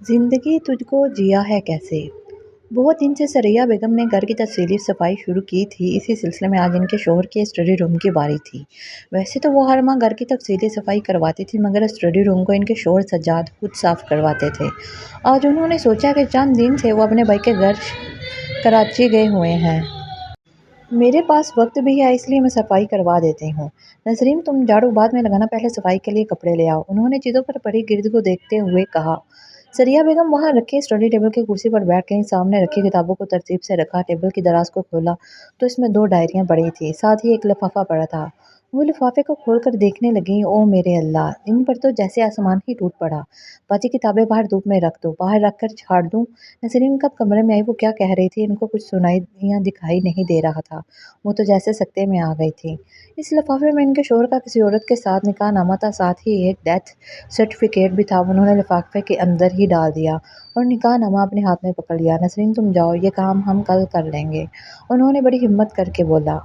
जिंदगी तुझको जिया है कैसे। बहुत दिन से सरैया बेगम ने घर की तफसीली सफाई शुरू की थी। इसी सिलसिले में आज इनके शोहर के स्टडी रूम की बारी थी। वैसे तो वो हर माह घर की तफसीली सफाई करवाती थी, मगर स्टडी रूम को इनके शोहर सज्जाद खुद साफ करवाते थे। आज उन्होंने सोचा कि चंद दिन से वो अपने भाई के घर कराची गए हुए हैं, मेरे पास वक्त भी है, इसलिए मैं सफाई करवा देती हूँ। नजरीन, तुम झाड़ू बाद में लगाना, पहले सफाई के लिए कपड़े ले आओ, उन्होंने चीज़ों पर पड़ी गिर्द को देखते हुए कहा। सरिया बेगम वहां रखे स्टडी टेबल की कुर्सी पर बैठ गई। सामने रखी किताबों को तरतीब से रखा। टेबल की दराज को खोला तो इसमें दो डायरियां पड़ी थी, साथ ही एक लिफाफा पड़ा था। वो लिफाफे को खोलकर देखने लगी। ओ मेरे अल्लाह, इन पर तो जैसे आसमान ही टूट पड़ा। बाकी किताबें बाहर धूप में रख दो, बाहर रख कर झाड़ दूं। नसरीन कब कमरे में आई, वो क्या कह रही थी, इनको कुछ सुनाई या दिखाई नहीं दे रहा था। वो तो जैसे सकते में आ गई थी। इस लिफाफे में इनके शोहर का किसी औरत के साथ निकाह नामा था, साथ ही एक डेथ सर्टिफिकेट भी था। उन्होंने लिफाफे के अंदर ही डाल दिया और निकाह नामा अपने हाथ में पकड़ लिया। नसरीन, तुम जाओ, ये काम हम कल कर लेंगे, उन्होंने बड़ी हिम्मत करके बोला।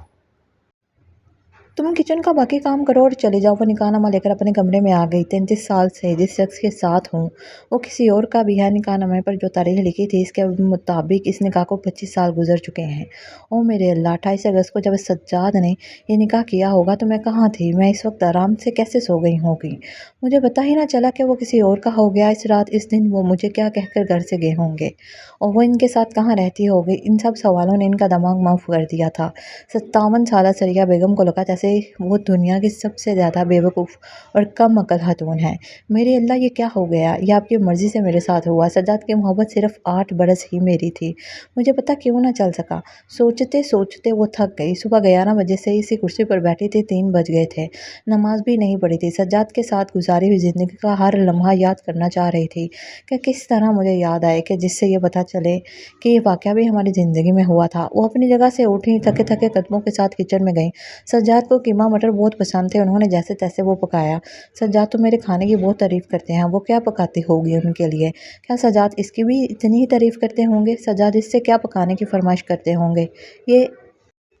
तुम किचन का बाकी काम करो और चले जाओ। वो निकाहनामा लेकर अपने कमरे में आ गई। 33 साल से जिस शख्स के साथ हूँ वो किसी और का भी है। निकाहनामे पर जो तारीख लिखी थी इसके मुताबिक इस निकाह को 25 साल गुजर चुके हैं। ओ मेरे अल्लाह, 28 अगस्त को जब सज्जाद ने ये निकाह किया होगा तो मैं कहाँ थी? मैं इस वक्त आराम से कैसे सो गई होगी? मुझे पता ही ना चला कि वो किसी और का हो गया। इस रात, इस दिन वो मुझे क्या कहकर घर से गए होंगे और वो इनके साथ कहाँ रहती होगी? इन सब सवालों ने इनका दिमाग मौफ कर दिया था। 57 साला सरिया बेगम को लगा जैसे वो दुनिया की सबसे ज़्यादा बेवकूफ़ और कम अकल खातून है। मेरे अल्लाह, ये क्या हो गया? ये आपकी मर्ज़ी से मेरे साथ हुआ। सज्जाद की मोहब्बत सिर्फ 8 बरस ही मेरी थी, मुझे पता क्यों ना चल सका। सोचते सोचते वो थक गई। सुबह 11 बजे से इसी कुर्सी पर बैठी थी, 3 बज गए थे। नमाज भी नहीं पढ़ी थी। सज्जाद के साथ गुजारी हुई ज़िंदगी का हर लम्हा याद करना चाह रही थी कि किस तरह मुझे याद आए कि जिससे ये पता चले कि ये वाक़या भी हमारी ज़िंदगी में हुआ था। वो अपनी जगह से उठी, थके थके कदमों के साथ किचन में गई। सज्जाद को कीमा मटर बहुत पसंद थे, उन्होंने जैसे तैसे वो पकाया। सज्जाद तो मेरे खाने की बहुत तारीफ़ करते हैं, वो क्या पकाती होगी उनके लिए? क्या सज्जाद इसकी भी इतनी ही तारीफ़ करते होंगे? सज्जाद इससे क्या पकाने की फरमाइश करते होंगे?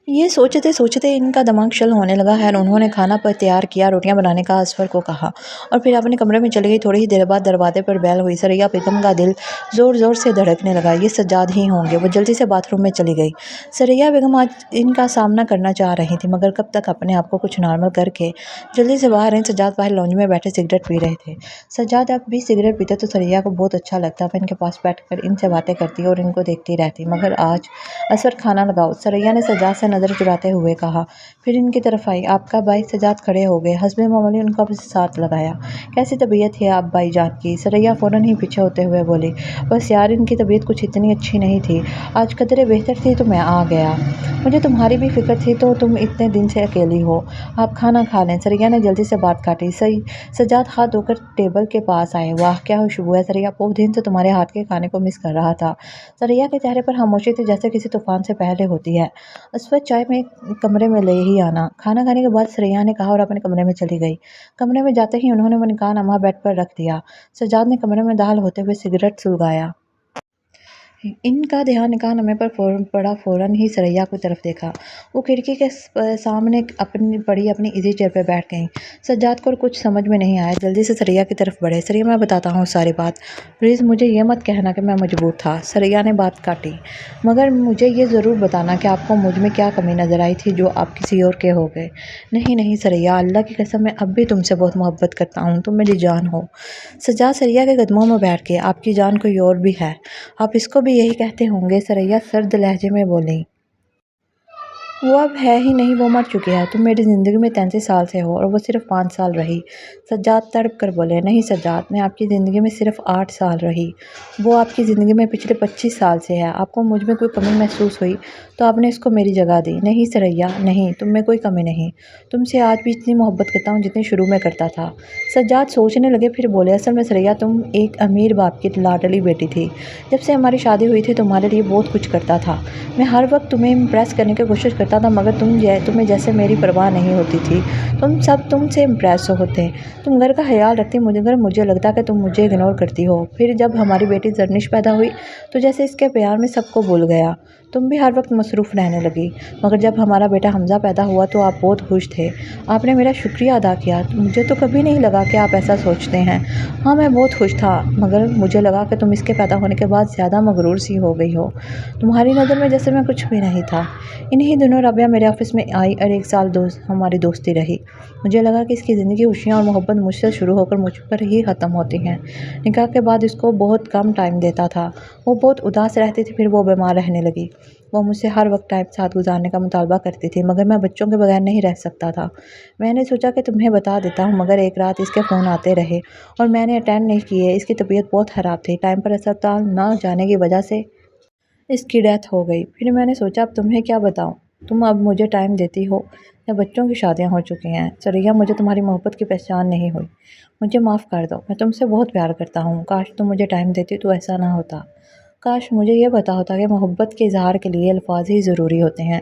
ये सोचते सोचते इनका दिमाग शल होने लगा है। उन्होंने खाना पर तैयार किया, रोटियां बनाने का असफर को कहा और फिर अपने कमरे में चली गई। थोड़ी ही देर बाद दरवाजे पर बेल हुई। सरैया बेगम का दिल ज़ोर ज़ोर से धड़कने लगा। ये सज्जाद ही होंगे। वो जल्दी से बाथरूम में चली गई। सरैया बेगम आज इनका सामना करना चाह रही थी, मगर कब तक अपने आप को कुछ नॉर्मल करके जल्दी से बाहर आई। सज्जाद बाहर लॉन्ज में बैठे सिगरेट पी रहे थे। सज्जाद अब भी सिगरेट पीते तो सरैया को बहुत अच्छा लगता। मैं इनके पास बैठकर इनसे बातें करती और इनको देखती रहती, मगर आज असर खाना लगाओ, सरैया ने सज्जाद से नज़र चुराते हुए कहा। फिर इनकी तरफ आई। आपका भाई? सज्जाद खड़े हो गए। हस्बे मामूली उनका साथ लगाया। कैसी तबीयत है आप भाईजान की? सरैया फ़ौरन ही पीछे होते हुए बोली। बस यार, इनकी तबीयत कुछ इतनी अच्छी नहीं थी, आज कदरे बेहतर थी तो मैं आ गया। मुझे तुम्हारी भी फिक्र थी, तो तुम इतने दिन से अकेली हो, आप खाना खा लें। सरैया ने जल्दी से बात काटी। सही। सज्जाद हाथ धोकर टेबल के पास आए। वाह, क्या खुशबू है सरैया, बहुत दिन से तुम्हारे हाथ के खाने को मिस कर रहा था। सरैया के चेहरे पर खामोशी थी, जैसे किसी तूफान से पहले होती है। असफर, चाय में कमरे में ले ही आना। खाना खाने के बाद सरैया ने कहा और अपने कमरे में चली गई। कमरे में जाते ही उन्होंने वो निकाहनामा बेड पर रख दिया। सज्जाद ने कमरे में दाखिल होते हुए सिगरेट सुलगाया। इनका ध्यान निकाहनामे पर पड़ा। फ़ौरन ही सरैया की तरफ देखा। वो खिड़की के सामने अपनी इजी चेयर पर बैठ गईं। सज्जाद को कुछ समझ में नहीं आया। जल्दी से सरैया की तरफ बढ़े। सरैया, मैं बताता हूँ सारी बात, प्लीज़ मुझे ये मत कहना कि मैं मजबूर था। सरैया ने बात काटी। मगर मुझे ये ज़रूर बताना कि आपको मुझ में क्या कमी नज़र आई थी जो आप किसी और के हो गए। नहीं नहीं सरैया, अल्लाह की कसम, मैं अब भी तुमसे बहुत मोहब्बत करता हूँ, तुम मेरी जान हो। सज्जाद सरैया के कदमों में बैठ के, आपकी जान कोई और भी है, आप इसको भी यही कहते होंगे। सरैया सर्द लहजे में बोली। वो अब है ही नहीं, वो मर चुकी है। तुम मेरी ज़िंदगी में 33 साल से हो और वो सिर्फ 5 साल रही। सज्जाद तड़प कर बोले। नहीं सज्जाद, मैं आपकी ज़िंदगी में सिर्फ 8 साल रही, वो आपकी ज़िंदगी में पिछले 25 साल से है। आपको मुझ में कोई कमी महसूस हुई तो आपने इसको मेरी जगह दी। नहीं सरैया, नहीं, तुम में कोई कमी नहीं, तुमसे आज भी इतनी मोहब्बत करता हूँ जितनी शुरू में करता था। सज्जाद सोचने लगे, फिर बोले। असल में सरैया, तुम एक अमीर बाप की लाडली बेटी थी। जब से हमारी शादी हुई थी तुम्हारे लिए बहुत कुछ करता था। मैं हर वक्त तुम्हें इम्प्रेस करने की कोशिश करता होता था, मगर तुम्हें जैसे मेरी परवाह नहीं होती थी। तुम सब तुमसे इम्प्रेस होते। तुम घर का ख्याल रखती, मुझे लगता कि तुम मुझे इग्नोर करती हो। फिर जब हमारी बेटी जर्निश पैदा हुई तो जैसे इसके प्यार में सबको भूल गया। तुम भी हर वक्त मसरूफ़ रहने लगी। मगर जब हमारा बेटा हमज़ा पैदा हुआ तो आप बहुत खुश थे। आपने मेरा शुक्रिया अदा किया। मुझे तो कभी नहीं लगा कि आप ऐसा सोचते हैं। हाँ, मैं बहुत खुश था, मगर मुझे लगा कि तुम इसके पैदा होने के बाद ज़्यादा मगरूर सी हो गई हो। तुम्हारी नज़र में जैसे मैं कुछ भी नहीं था। इन्हीं दिनों रबिया मेरे ऑफिस में आई और 1 साल हमारी दोस्ती रही। मुझे लगा कि इसकी ज़िंदगी, खुशियाँ और मोहब्बत मुझसे शुरू होकर मुझ पर ही ख़त्म होती हैं। निकाह के बाद इसको बहुत कम टाइम देता था। वो बहुत उदास रहती थी, फिर वो बीमार रहने लगी। वो मुझसे हर वक्त टाइम साथ गुजारने का मुतालबा करती थी, मगर मैं बच्चों के बगैर नहीं रह सकता था। मैंने सोचा कि तुम्हें बता देता हूँ, मगर एक रात इसके फ़ोन आते रहे और मैंने अटेंड नहीं किए। इसकी तबीयत बहुत ख़राब थी। टाइम पर अस्पताल न जाने की वजह से इसकी डेथ हो गई। फिर मैंने सोचा अब तुम्हें क्या बताऊँ। तुम अब मुझे टाइम देती हो या बच्चों की शादियाँ हो चुकी हैं। सरैया, मुझे तुम्हारी मोहब्बत की पहचान नहीं हुई। मुझे माफ़ कर दो। मैं तुमसे बहुत प्यार करता हूँ। काश तुम मुझे टाइम देती तो ऐसा ना होता। काश मुझे ये पता होता कि मोहब्बत के इज़हार के लिए अल्फाज ही ज़रूरी होते हैं।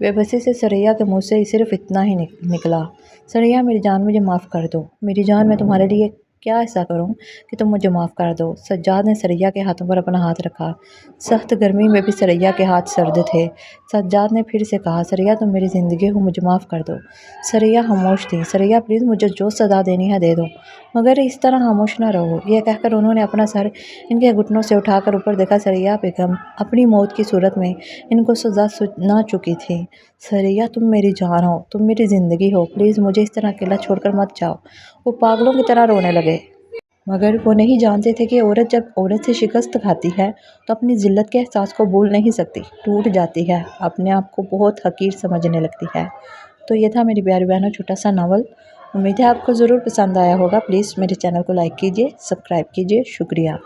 बेबसी से सरैया के मुँह से सिर्फ़ इतना ही निकला, सरैया मेरी जान, मुझे माफ़ कर दो। मेरी जान, मैं तुम्हारे लिए क्या ऐसा करूं कि तुम मुझे माफ़ कर दो। सज्जाद ने सरैया के हाथों पर अपना हाथ रखा। सख्त गर्मी में भी सरैया के हाथ सर्द थे। सज्जाद ने फिर से कहा, सरैया तुम मेरी ज़िंदगी हो, मुझे माफ़ कर दो। सरैया खामोश थी। सरैया प्लीज़, मुझे जो सज़ा देनी है दे दो, मगर इस तरह खामोश ना रहो। यह कहकर उन्होंने अपना सर इनके घुटनों से उठाकर ऊपर देखा। सरैया बेगम अपनी मौत की सूरत में इनको सज़ा सुना चुकी थी। सरैया तुम मेरी जान हो, तुम मेरी ज़िंदगी हो, प्लीज़ मुझे इस तरह अकेला छोड़कर मत जाओ। वो पागलों की तरह रोने लगे, मगर वो नहीं जानते थे कि औरत जब औरत से शिकस्त खाती है तो अपनी ज़िल्लत के एहसास को भूल नहीं सकती, टूट जाती है, अपने आप को बहुत हकीर समझने लगती है। तो ये था मेरी प्यारी बहनों छोटा सा नावल। उम्मीद है आपको ज़रूर पसंद आया होगा। प्लीज़ मेरे चैनल को लाइक कीजिए, सब्सक्राइब कीजिए। शुक्रिया।